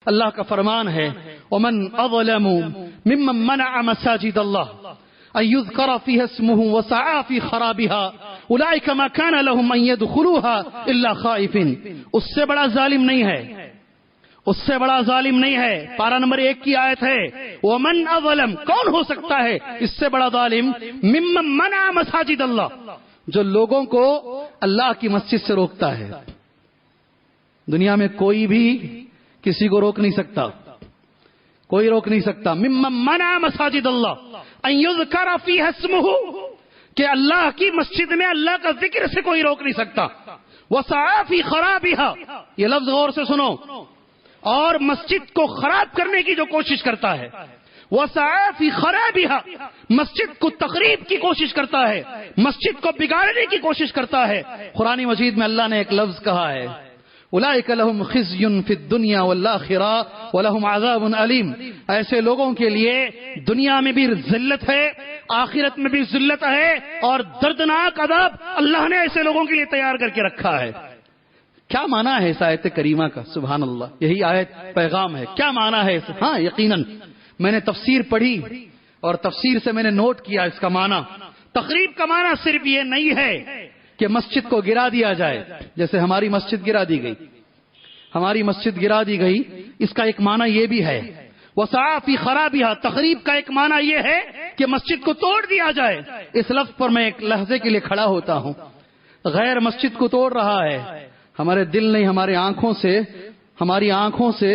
اللہ کا فرمان ہے ومن اظلم ممن منع مساجد اللہ ان يذكر فيها اسمه وسعى في خرابها اولئك ما كان لهم ان يدخلوها الا خائفين. اس سے بڑا ظالم نہیں ہے، اس سے بڑا ظالم نہیں ہے. پارہ نمبر 1 کی آیت ہے ومن اظلم، کون ہو سکتا ہے اس سے بڑا ظالم؟ ممن منع مساجد اللہ، جو لوگوں کو اللہ کی مسجد سے روکتا ہے. دنیا میں کوئی بھی کسی کو روک نہیں سکتا، کوئی روک نہیں سکتا. ممن منع مساجد اللہ ان یذکر فیہا اسمہ، کہ اللہ کی مسجد میں اللہ کا ذکر سے کوئی روک نہیں سکتا. وسعی فی خرابہا، یہ لفظ غور سے سنو، اور مسجد کو خراب کرنے کی جو کوشش کرتا ہے. وسعی فی خرابہا، مسجد کو تخریب کی کوشش کرتا ہے، مسجد کو بگاڑنے کی کوشش کرتا ہے. قرآن مجید میں اللہ نے ایک لفظ کہا ہے اولئک لہم خزی فی الدنیا والآخرہ ولہم عذاب علیم. ایسے لوگوں کے لیے دنیا میں بھی ذلت ہے، آخرت میں بھی ذلت ہے، اور دردناک عذاب اللہ نے ایسے لوگوں کے لیے تیار کر کے رکھا ہے. کیا معنی ہے اس آیت کریمہ کا؟ سبحان اللہ، یہی آیت پیغام ہے. کیا معنی ہے؟ ہاں یقیناً میں نے تفسیر پڑھی اور تفسیر سے میں نے نوٹ کیا اس کا معنی. تخریب کا معنی صرف یہ نہیں ہے کہ مسجد کو گرا دیا جائے، جیسے ہماری مسجد گرا دی گئی، ہماری مسجد گرا دی گئی، اس کا ایک معنی یہ بھی ہے وسعی فی خرابہا. تخریب کا ایک معنی یہ ہے کہ مسجد کو توڑ دیا جائے. اس لفظ پر میں ایک لحظے کے لیے کھڑا ہوتا ہوں. غیر مسجد کو توڑ رہا ہے، ہمارے دل نہیں، ہماری آنکھوں سے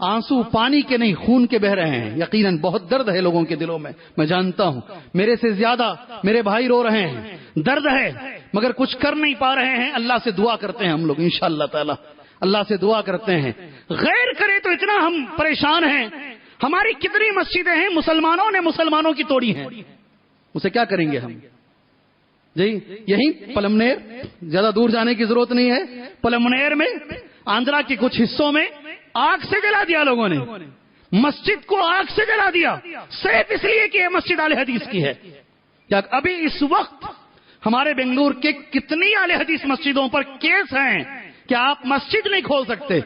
آنسو پانی کے نہیں خون کے بہ رہے ہیں. یقیناً بہت درد ہے لوگوں کے دلوں میں جانتا ہوں. میرے سے زیادہ میرے بھائی رو رہے ہیں، درد ہے، مگر کچھ کر نہیں پا رہے ہیں. اللہ سے دعا کرتے ہیں ہم لوگ انشاءاللہ تعالی، اللہ سے دعا کرتے ہیں. غیر کرے تو اتنا ہم پریشان ہیں. ہماری کتنی مسجدیں ہیں مسلمانوں نے مسلمانوں کی توڑی ہیں، اسے کیا کریں گے ہم؟ جی یہی پلمنیر، زیادہ دور جانے کی ضرورت نہیں ہے. پلمنیر میں آندھرا کے کچھ حصوں میں آگ سے جلا دیا لوگوں نے، مسجد کو آگ سے جلا دیا، صرف اس لیے کہ یہ مسجد اہل حدیث کی ہے. کیا ابھی اس وقت ہمارے بنگلور کے کتنی اہل حدیث مسجدوں پر کیس ہیں کہ آپ مسجد نہیں کھول سکتے؟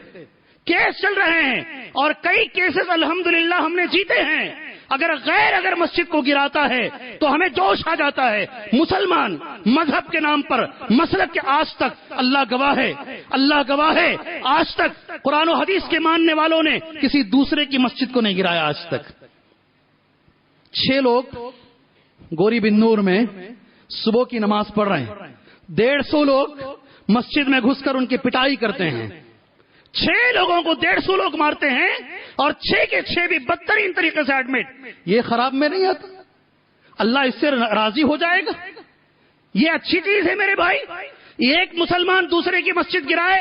کیس چل رہے ہیں اور کئی کیسز الحمدللہ ہم نے جیتے ہیں. اگر مسجد کو گراتا ہے تو ہمیں جوش آ جاتا ہے. مسلمان مذہب کے نام پر مسلک کے آج تک اللہ گواہ ہے آج تک قرآن و حدیث کے ماننے والوں نے کسی دوسرے کی مسجد کو نہیں گرایا آج تک. 6 لوگ گوری بنور میں صبح کی نماز پڑھ رہے ہیں، 150 لوگ مسجد میں گھس کر ان کی پٹائی کرتے ہیں. 6 لوگوں کو 150 لوگ مارتے ہیں اور 6 کے 6 بھی بدترین طریقے سے ایڈمٹ. یہ خراب میں نہیں آتا؟ اللہ اس سے راضی ہو جائے گا؟ یہ اچھی چیز ہے میرے بھائی. ایک مسلمان دوسرے کی مسجد گرائے،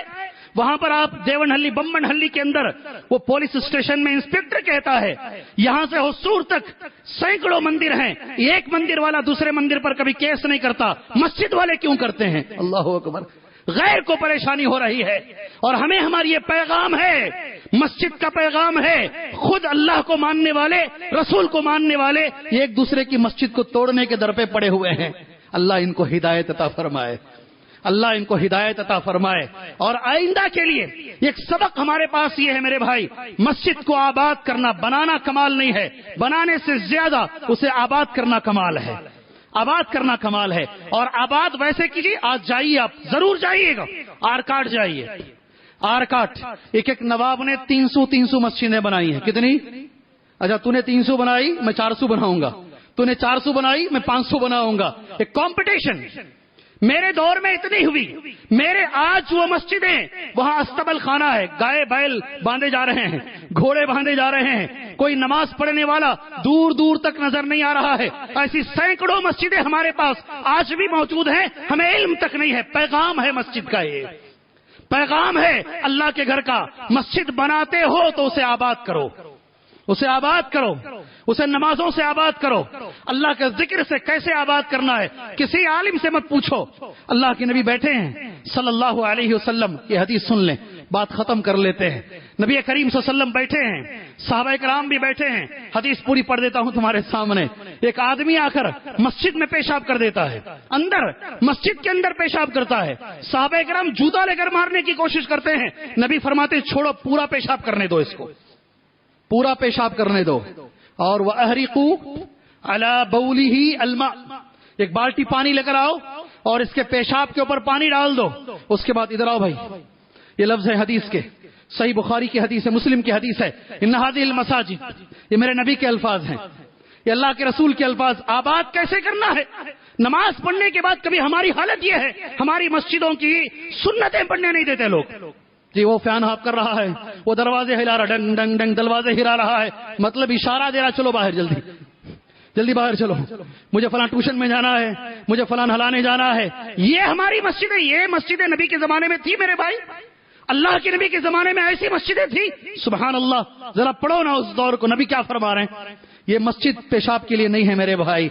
وہاں پر آپ دیونہلی بمبنہلی کے اندر وہ پولیس اسٹیشن میں انسپکٹر کہتا ہے یہاں سے حصور تک سینکڑوں مندر ہیں، ایک مندر والا دوسرے مندر پر کبھی کیس نہیں کرتا، مسجد والے کیوں کرتے ہیں؟ اللہ اکبر. غیر کو پریشانی ہو رہی ہے اور ہمیں ہماری یہ پیغام ہے، مسجد کا پیغام ہے. خود اللہ کو ماننے والے، رسول کو ماننے والے ایک دوسرے کی مسجد کو توڑنے کے در پہ پڑے ہوئے ہیں. اللہ ان کو ہدایت عطا فرمائے، اللہ ان کو ہدایت عطا فرمائے. اور آئندہ کے لیے ایک سبق ہمارے پاس یہ ہے میرے بھائی، مسجد کو آباد کرنا، بنانا کمال نہیں ہے، بنانے سے زیادہ اسے آباد کرنا کمال ہے. آباد کرنا کمال ہے. اور آباد ویسے کیجیے، آج جائیے، آپ ضرور جائیے گا، آرکاٹ جائیے. آرکاٹ ایک نواب نے 300 مسجدیں بنائی ہیں. کتنی؟ اچھا تو نے 300 بنائی، میں 400 بناؤں گا. تو نے 400 بنائی، میں 500 بناؤں گا. ایک کمپٹیشن میرے دور میں اتنی ہوئی. میرے آج وہ مسجدیں وہاں استبل خانہ ہے، گائے بیل باندھے جا رہے ہیں، گھوڑے باندھے جا رہے ہیں، کوئی نماز پڑھنے والا دور دور تک نظر نہیں آ رہا ہے. ایسی سینکڑوں مسجدیں ہمارے پاس آج بھی موجود ہیں، ہمیں علم تک نہیں ہے. پیغام ہے مسجد کا، یہ پیغام ہے اللہ کے گھر کا. مسجد بناتے ہو تو اسے آباد کرو، اسے آباد کرو، اسے نمازوں سے آباد کرو. اللہ کے ذکر سے کیسے آباد کرنا ہے کسی عالم سے مت پوچھو. اللہ کے نبی بیٹھے ہیں صلی اللہ علیہ وسلم، یہ حدیث سن لیں، بات ختم کر لیتے ہیں. نبی کریم صلی اللہ علیہ وسلم بیٹھے ہیں، صحابہ کرام بھی بیٹھے ہیں. حدیث پوری پڑھ دیتا ہوں تمہارے سامنے. ایک آدمی آ کر مسجد میں پیشاب کر دیتا ہے، اندر مسجد کے اندر پیشاب کرتا ہے. صحابہ کرام جوتا لے کر مارنے کی کوشش کرتے ہیں. نبی فرماتے چھوڑو، پورا پیشاب کرنے دو اس کو. پورا پیشاب کرنے دو. اور وَأَهْرِقُوا عَلَى بَوْلِهِ الْمَاء، ایک بالٹی پانی لے کر آؤ اور اس کے پیشاب کے اوپر پانی ڈال دو. اس کے بعد ادھر آؤ بھائی، یہ لفظ ہے حدیث کے، صحیح بخاری کی حدیث ہے، مسلم کی حدیث ہے. ان هذه المساجد، یہ میرے نبی کے الفاظ ہیں، یہ اللہ کے رسول کے الفاظ. آباد کیسے کرنا ہے؟ نماز پڑھنے کے بعد کبھی ہماری حالت یہ ہے، ہماری مسجدوں کی سنتیں پڑھنے نہیں دیتے لوگ. جی وہ فین آف کر رہا ہے، وہ دروازے ہلا رہا، ڈنگ ڈنگ ڈنگ دروازے ہلا رہا ہے، مطلب اشارہ دے رہا چلو باہر، جلدی جلدی باہر چلو، مجھے فلاں ٹیوشن میں جانا ہے، مجھے فلاں ہلانے جانا ہے. یہ ہماری مسجدیں، یہ مسجدیں نبی کے زمانے میں تھی میرے بھائی. اللہ کے نبی کے زمانے میں ایسی مسجدیں تھی، سبحان اللہ. ذرا پڑھو نا اس دور کو، نبی کیا فرما رہے ہیں. یہ مسجد پیشاب کے لیے نہیں ہے میرے بھائی.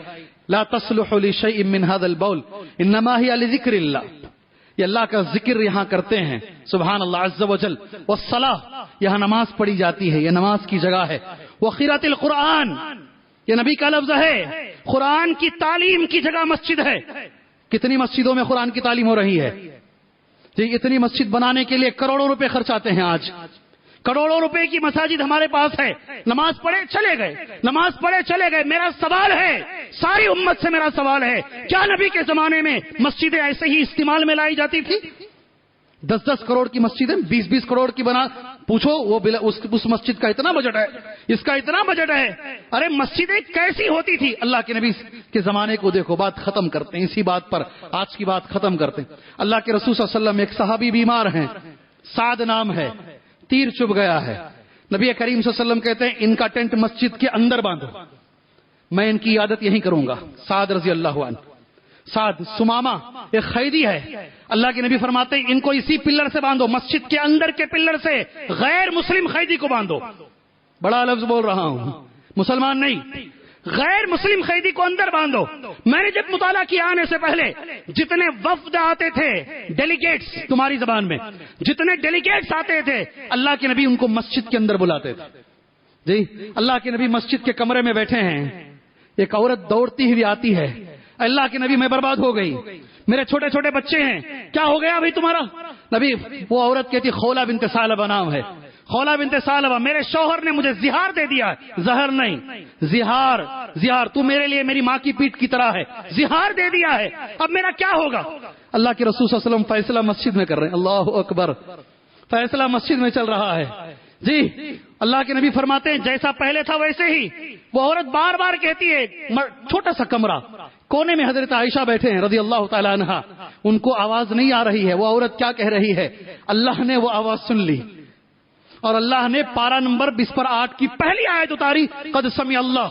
لا تصلح لشيء من هذا البول انما هي لذكر الله، یہ اللہ کا ذکر یہاں کرتے ہیں، سبحان اللہ عز وجل. والصلاة، یہاں نماز پڑھی جاتی ہے، یہ نماز کی جگہ ہے. وقراءة القرآن، یہ نبی کا لفظ ہے، قرآن کی تعلیم کی جگہ مسجد ہے. کتنی مسجدوں میں قرآن کی تعلیم ہو رہی ہے جی. اتنی مسجد بنانے کے لیے کروڑوں روپے خرچ آتے ہیں. آج کروڑوں روپے کی مساجد ہمارے پاس ہے. نماز پڑھے چلے گئے، نماز پڑھے چلے گئے. میرا سوال ہے، ساری امت سے میرا سوال ہے، کیا نبی کے زمانے میں مسجدیں ایسے ہی استعمال میں لائی جاتی تھی؟ 10-10 کروڑ کی مسجدیں 20-20 کروڑ کی بنا، پوچھو وہ اس مسجد کا اتنا بجٹ ہے، اس کا اتنا بجٹ ہے. ارے مسجدیں کیسی ہوتی تھی اللہ کے نبی کے زمانے کو دیکھو. بات ختم کرتے ہیں اسی بات پر، آج کی بات ختم کرتے ہیں. اللہ کے رسول صلی اللہ علیہ وسلم، ایک صحابی بیمار ہیں، سعد نام ہے، تیر چبھ گیا ہے. نبی کریم صلی اللہ علیہ وسلم کہتے ہیں ان کا ٹینٹ مسجد کے اندر باندھو، میں ان کی عادت یہی کروں گا. سعد رضی اللہ عنہ، سعد سمامہ ایک قیدی ہے. اللہ کے نبی فرماتے ہیں ان کو اسی پلر سے باندھو، مسجد کے اندر کے پلر سے، غیر مسلم قیدی کو باندھو. بڑا لفظ بول رہا ہوں، مسلمان نہیں، غیر مسلم قیدی کو اندر باندھو. میں نے جب مطالعہ کیا آنے سے پہلے، جتنے وفد آتے تھے، ڈیلیگیٹس تمہاری زبان میں، جتنے ڈیلیگیٹس آتے تھے، اللہ کے نبی ان کو مسجد کے اندر بلاتے تھے. جی اللہ کے نبی مسجد کے کمرے میں بیٹھے ہیں، ایک عورت دوڑتی ہوئی آتی ہے. اللہ کے نبی میں برباد ہو گئی، میرے چھوٹے چھوٹے بچے ہیں، کیا ہو گیا بھائی تمہارا؟ نبی، وہ عورت کہتی خولہ بنت ثعلبہ نام ہے، خولہ بنت ثعلبہ، میرے شوہر نے مجھے زہار دے دیا. زہر نہیں، زہار، زہار. تو میرے لیے میری ماں کی پیٹ کی طرح ہے، زہار دے دیا ہے، اب میرا کیا ہوگا؟ اللہ کے رسول صلی اللہ علیہ وسلم فیصلہ مسجد میں کر رہے ہیں. اللہ اکبر، فیصلہ مسجد میں چل رہا ہے. جی اللہ کے نبی فرماتے ہیں جیسا پہلے تھا ویسے ہی. وہ عورت بار بار کہتی ہے، چھوٹا سا کمرہ، کونے میں حضرت عائشہ بیٹھے ہیں رضی اللہ تعالی عنہا، ان کو آواز نہیں آ رہی ہے. وہ عورت کیا کہہ رہی ہے؟ اللہ نے وہ آواز سن لی اور اللہ نے پارہ نمبر 20/8 کی پہلی آیت اتاری، قد سمع اللہ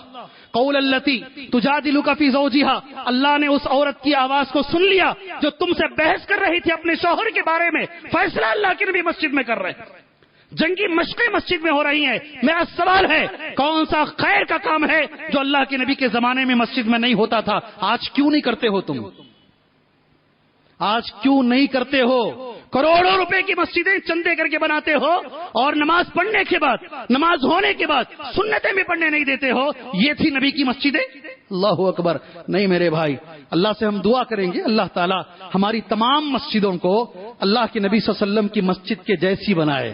قول التی تجادلک فی زوجہا. اللہ نے اس عورت کی آواز کو سن لیا جو تم سے بحث کر رہی تھی اپنے شوہر کے بارے میں. فیصلہ اللہ کے نبی مسجد میں کر رہے ہیں، جنگی مشقیں مسجد میں ہو رہی ہیں. میرا سوال ہے، کون سا خیر کا کام ہے جو اللہ کے نبی کے زمانے میں مسجد میں نہیں ہوتا تھا؟ آج کیوں نہیں کرتے ہو تم؟ آج کیوں نہیں کرتے ہو؟ کروڑوں روپے کی مسجدیں چندے کر کے بناتے ہو اور نماز پڑھنے کے بعد، نماز ہونے کے بعد سنتیں بھی پڑھنے نہیں دیتے ہو. یہ تھی نبی کی مسجدیں؟ اللہ اکبر. نہیں میرے بھائی، اللہ سے ہم دعا کریں گے اللہ تعالیٰ ہماری تمام مسجدوں کو اللہ کے نبی صلی اللہ علیہ وسلم کی مسجد کے جیسی بنائے.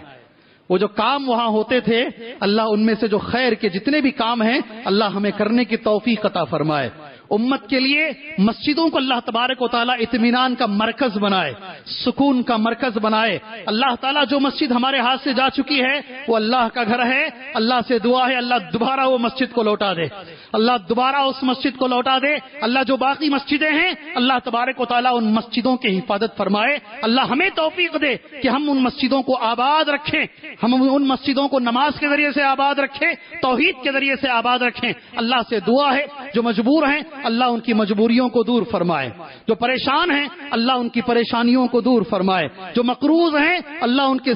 وہ جو کام وہاں ہوتے تھے، اللہ ان میں سے جو خیر کے جتنے بھی کام ہیں، اللہ ہمیں کرنے کی توفیق عطا فرمائے. امت کے لیے مسجدوں کو اللہ تبارک و تعالیٰ اطمینان کا مرکز بنائے، سکون کا مرکز بنائے. اللہ تعالیٰ جو مسجد ہمارے ہاتھ سے جا چکی ہے وہ اللہ کا گھر ہے. اللہ سے دعا ہے اللہ دوبارہ وہ مسجد کو لوٹا دے، اللہ دوبارہ اس مسجد کو لوٹا دے. اللہ جو باقی مسجدیں ہیں اللہ تبارک و تعالیٰ ان مسجدوں کی حفاظت فرمائے. اللہ ہمیں توفیق دے کہ ہم ان مسجدوں کو آباد رکھیں، ہم ان مسجدوں کو نماز کے ذریعے سے آباد رکھیں، توحید کے ذریعے سے آباد رکھیں. اللہ سے دعا ہے جو مجبور ہیں اللہ ان کی مجبوریوں کو دور فرمائے، جو پریشان ہیں اللہ ان کی پریشانیوں کو دور فرمائے، جو مقروض ہیں اللہ ان کے